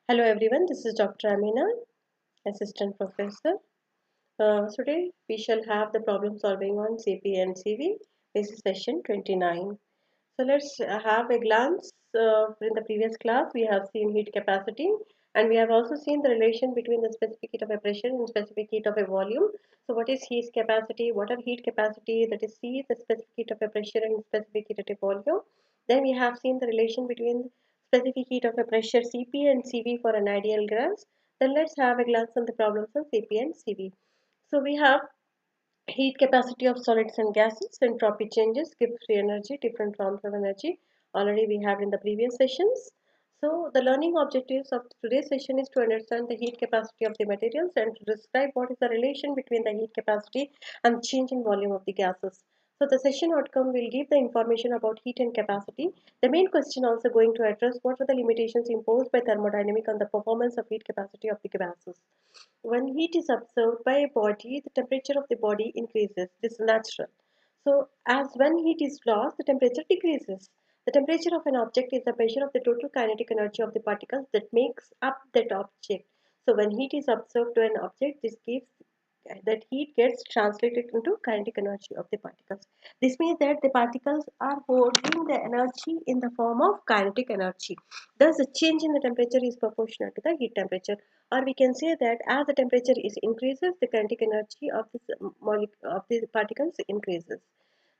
Hello everyone, this is Dr. Amina, Assistant Professor. Today we shall have the problem solving on CP and CV. This is session 29. So let's have a glance. In the previous class we have seen heat capacity and we have also seen the relation between the specific heat of a pressure and specific heat of a volume. So what is heat capacity? What are heat capacity? That is C, the specific heat of a pressure and specific heat of a volume. Then we have seen the relation between specific heat of a pressure Cp and Cv for an ideal gas. Then let's have a glance on the problems of Cp and Cv. So we have heat capacity of solids and gases, entropy changes, give free energy, different forms of energy. Already we have in the previous sessions. So the learning objectives of today's session is to understand the heat capacity of the materials and to describe what is the relation between the heat capacity and change in volume of the gases. So the session outcome will give the information about heat and capacity. The main question also going to address what are the limitations imposed by thermodynamic on the performance of heat capacity of the gases. When heat is absorbed by a body, the temperature of the body increases. This is natural. So, as when heat is lost, the temperature decreases. The temperature of an object is the measure of the total kinetic energy of the particles that makes up that object. So, when heat is absorbed to an object, this gives that heat gets translated into kinetic energy of the particles. This means that the particles are holding the energy in the form of kinetic energy. Thus, the change in the temperature is proportional to the heat temperature. Or we can say that as the temperature is increases, the kinetic energy of this of the particles increases.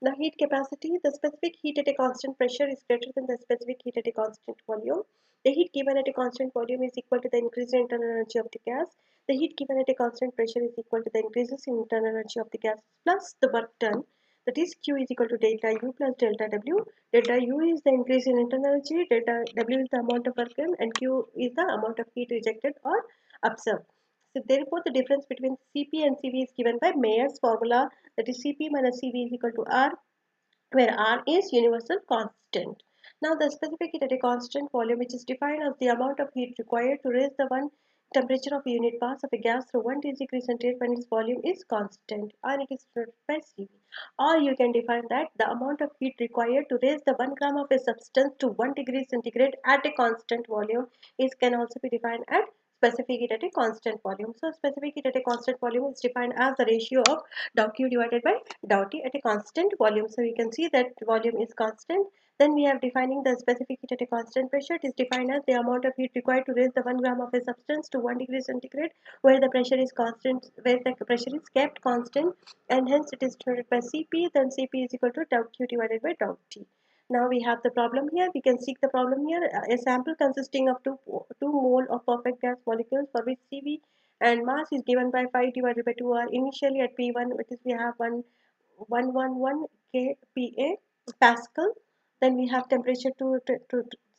The heat capacity, the specific heat at a constant pressure is greater than the specific heat at a constant volume. The heat given at a constant volume is equal to the increase in internal energy of the gas. The heat given at a constant pressure is equal to the increases in internal energy of the gas plus the work done. That is Q is equal to delta U plus delta W. Delta U is the increase in internal energy, delta W is the amount of work done, and Q is the amount of heat rejected or absorbed. So therefore, the difference between Cp and Cv is given by Mayer's formula, that is Cp minus Cv is equal to R, where R is universal constant. Now the specific heat at a constant volume, which is defined as the amount of heat required to raise the one temperature of a unit mass of a gas through 1 degree centigrade when its volume is constant, and it is denoted by Cv. Or you can define that the amount of heat required to raise the 1 gram of a substance to 1 degree centigrade at a constant volume is can also be defined as specific heat at a constant volume. So specific heat at a constant volume is defined as the ratio of dou Q divided by dou T at a constant volume. So you can see that volume is constant. Then we have defining the specific heat at a constant pressure. It is defined as the amount of heat required to raise the 1 gram of a substance to 1 degree centigrade where the pressure is constant, where the pressure is kept constant, and hence it is denoted by Cp. Then Cp is equal to dou Q divided by dou T. Now we have the problem here. We can seek the problem here. A sample consisting of 2 mole of perfect gas molecules for which Cv and mass is given by 5 divided by 2R. Initially at P1, which is we have 111 kPa Pascal. Then we have temperature to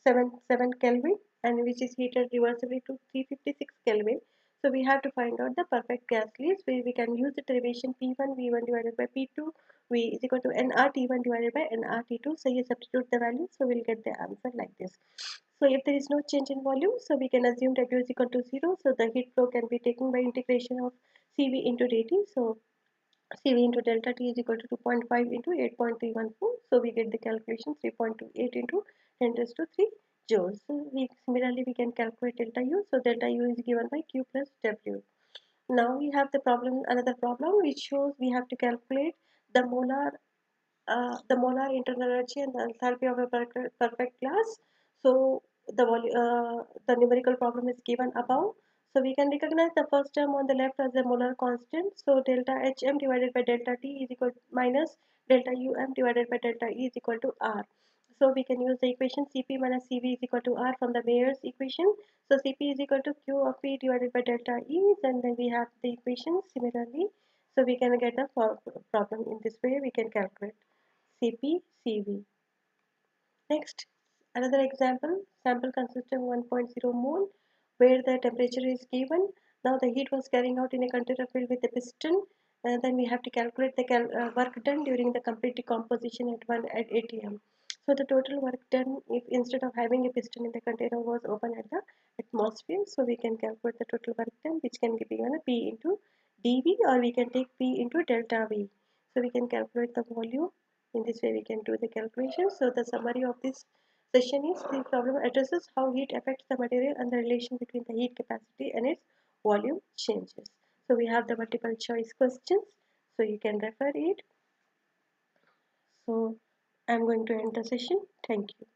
7 Kelvin, and which is heated reversibly to 356 Kelvin. So we have to find out the perfect gas leads where we can use the derivation P1 V1 divided by P2 V is equal to nRT1 divided by nRT2. So you substitute the values, so we'll get the answer like this. So if there is no change in volume, so we can assume W is equal to 0. So the heat flow can be taken by integration of Cv into dt. So Cv into delta T is equal to 2.5 into 8.314. So we get the calculation 3.28 into 10 raised to 3 joules. So similarly we can calculate delta U. So delta U is given by Q plus W. Now we have the problem, another problem which shows we have to calculate the molar internal energy and the enthalpy of a perfect gas. So the numerical problem is given above. So we can recognize the first term on the left as a molar constant. So delta Hm divided by delta T is equal to minus delta Um divided by delta E is equal to R. So we can use the equation Cp minus Cv is equal to R from the Mayer's equation. So Cp is equal to Q of V divided by delta E. And then we have the equation similarly. So we can get the problem in this way. We can calculate Cp, Cv. Next, another example, sample consisting 1.0 mole where the temperature is given. Now the heat was carrying out in a container filled with a piston. Then we have to calculate the work done during the complete decomposition at 8 am. So the total work done, if instead of having a piston in the container was open at the atmosphere, so we can calculate the total work done, which can be given a P into dV, or we can take P into delta V. So we can calculate the volume. In this way we can do the calculation. So the summary of this Session is the problem addresses how heat affects the material and the relation between the heat capacity and its volume changes. So we have the multiple choice questions, so you can refer it. So I'm going to end the session. Thank you.